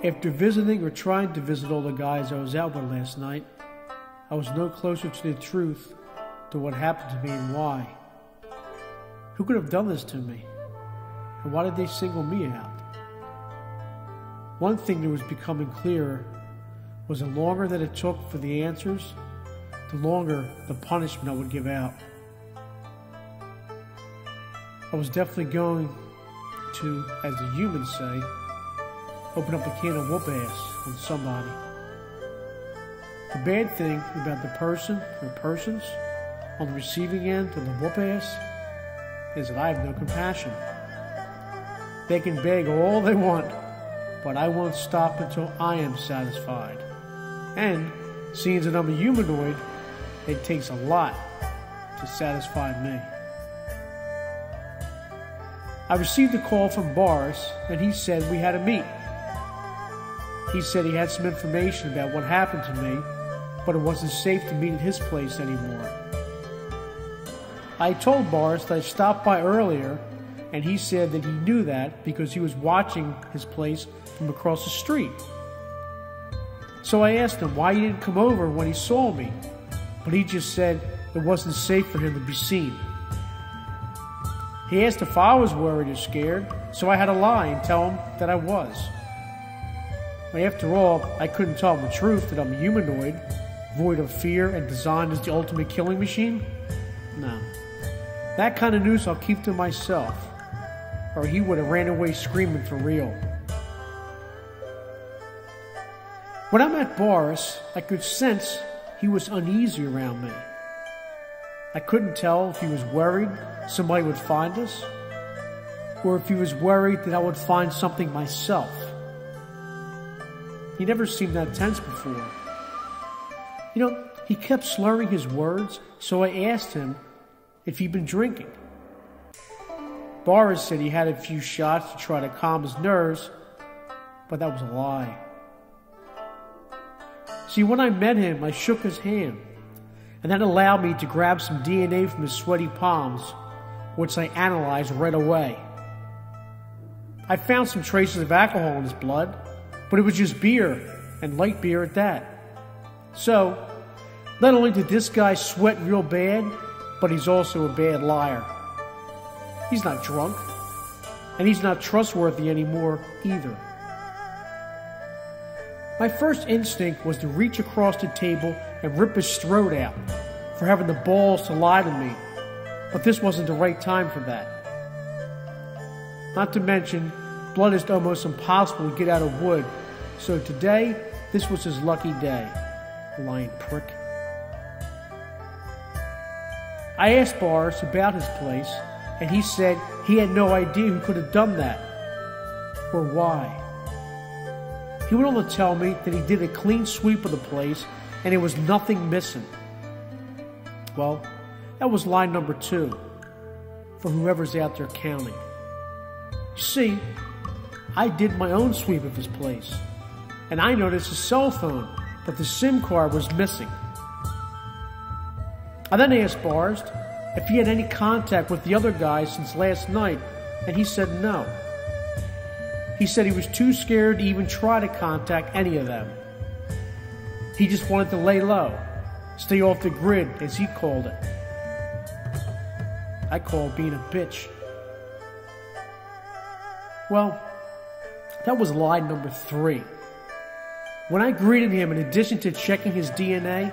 After visiting or trying to visit all the guys I was out with last night, I was no closer to the truth to what happened to me and why. Who could have done this to me? And why did they single me out? One thing that was becoming clearer was the longer that it took for the answers, the longer the punishment I would give out. I was definitely going to, as the humans say, open up a can of whoop ass on somebody. The bad thing about the person or persons on the receiving end of the whoop ass is that I have no compassion. They can beg all they want, but I won't stop until I am satisfied. And, seeing that I'm a humanoid, it takes a lot to satisfy me. I received a call from Boris, and he said we had to meet. He said he had some information about what happened to me, but it wasn't safe to meet at his place anymore. I told Boris that I stopped by earlier, and he said that he knew that because he was watching his place from across the street. So I asked him why he didn't come over when he saw me, but he just said it wasn't safe for him to be seen. He asked if I was worried or scared, so I had to lie and tell him that I was. After all, I couldn't tell him the truth that I'm a humanoid, void of fear and designed as the ultimate killing machine. No. That kind of news I'll keep to myself, or he would have ran away screaming for real. When I met Boris, I could sense he was uneasy around me. I couldn't tell if he was worried somebody would find us, or if he was worried that I would find something myself. He never seemed that tense before. You know, he kept slurring his words, so I asked him if he'd been drinking. Boris said he had a few shots to try to calm his nerves, but that was a lie. See, when I met him, I shook his hand, and that allowed me to grab some DNA from his sweaty palms, which I analyzed right away. I found some traces of alcohol in his blood, but it was just beer, and light beer at that. So, not only did this guy sweat real bad, but he's also a bad liar. He's not drunk, and he's not trustworthy anymore either. My first instinct was to reach across the table and rip his throat out for having the balls to lie to me, but this wasn't the right time for that. Not to mention, blood is almost impossible to get out of wood, so today, this was his lucky day. Lying prick. I asked Boris about his place, and he said he had no idea who could have done that, or why. He went on to tell me that he did a clean sweep of the place, and there was nothing missing. Well, that was lie number 2, for whoever's out there counting. You see, I did my own sweep of his place, and I noticed his cell phone, but the SIM card was missing. I then asked Boris if he had any contact with the other guys since last night, and he said no. He said he was too scared to even try to contact any of them. He just wanted to lay low, stay off the grid, as he called it. I call it being a bitch. Well, that was lie number 3. When I greeted him, in addition to checking his DNA,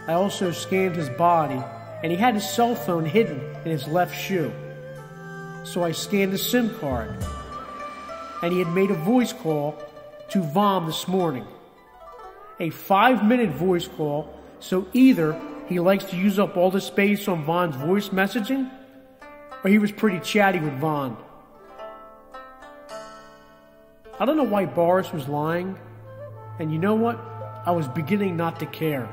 I also scanned his body, and he had his cell phone hidden in his left shoe. So I scanned his SIM card, and he had made a voice call to Vom this morning. A 5-minute voice call, so either he likes to use up all the space on Von's voice messaging, or he was pretty chatty with Von. I don't know why Boris was lying, and you know what? I was beginning not to care.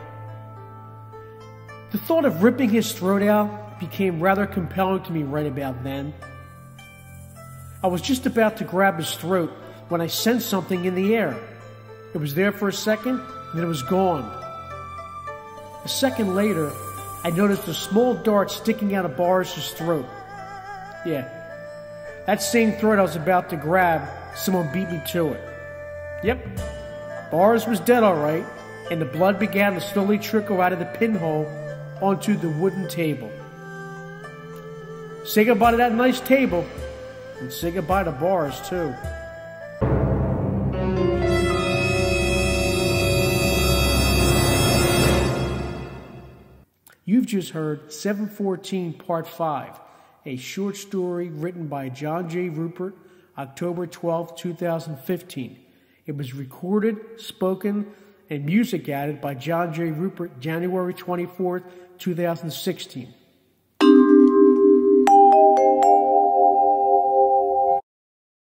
The thought of ripping his throat out became rather compelling to me right about then. I was just about to grab his throat when I sensed something in the air. It was there for a second, and then it was gone. A second later, I noticed a small dart sticking out of Boris's throat. Yeah, that same throat I was about to grab, someone beat me to it. Yep, Boris was dead all right, and the blood began to slowly trickle out of the pinhole onto the wooden table. Say goodbye to that nice table, and say goodbye to Boris, too. You've just heard 714 Part 5, a short story written by John J. Ruppert, October 12, 2015. It was recorded, spoken, and music added by John J. Ruppert, January 24, 2016.